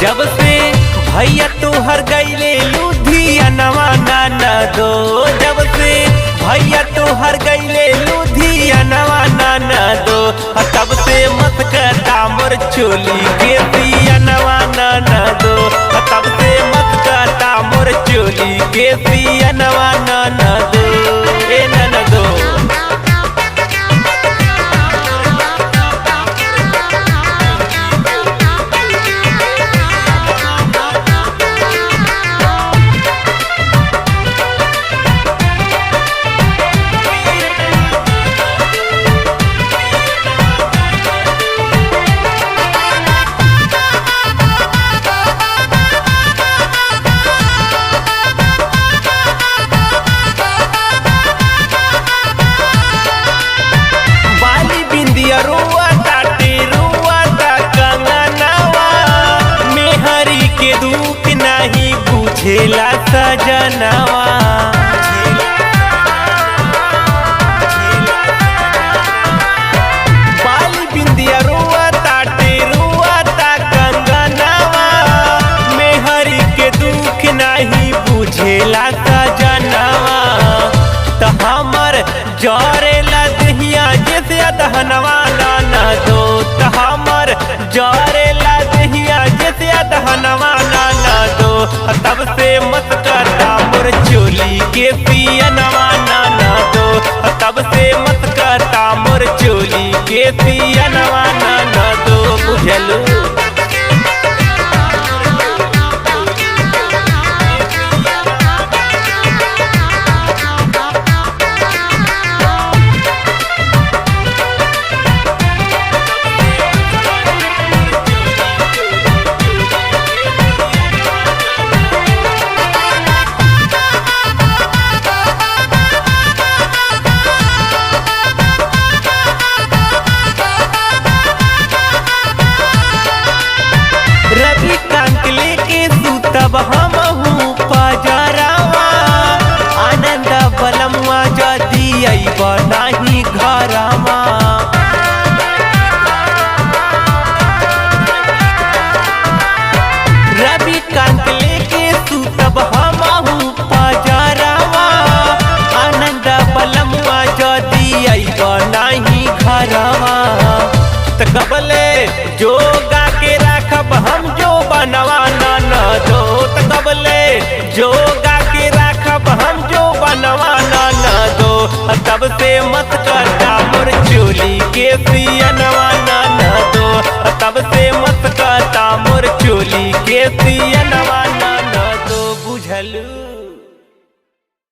जब से भैया तोहर गईले लुधियानवा नाना दो, जब से भैया तोहर गईले लुधियानवा नाना दो, तब से मत करता मोर चोली के पियनवा नाना दो, तब से मत करता मोर चोली के पियनवा नाना दो, ए नाना दो। रुआ ताटे रुआ ता कंगनवा, मेहरी के दुख नहीं बुझेला सजनवा। बाली बिंदिया रुआ ताटे रुआ ता कंगनवा, मेहरी के दुख नहीं बुझेला सजनवा। त हमर जरेला दहिया जैसे दहनवा नाना दो, त हमर जरेला दहिया जैसे दहनवा नाना दो, तब से मत करता मोर चोली के पियनवा नाना दो, तब से मत करता मोर चोली के पियनवा नाना दो, बुझलू। रविकांत लेके सुतब हमहू पजरवा, आनंद बलमवा जदी अइब नाही घरवा। रविकांत लेके सुतब हमहू पजरवा, आनंद बलमवा जदी अइब नाही घरवा। त कबले जोगा के राखब हम जो बनवा नाना दो, त कबले जोगा के राखब हम जो बनवा नाना दो, तब से मत करता मोर चोली के पियनवा नाना दो, तब से मत करता मोर चोली के पियनवा।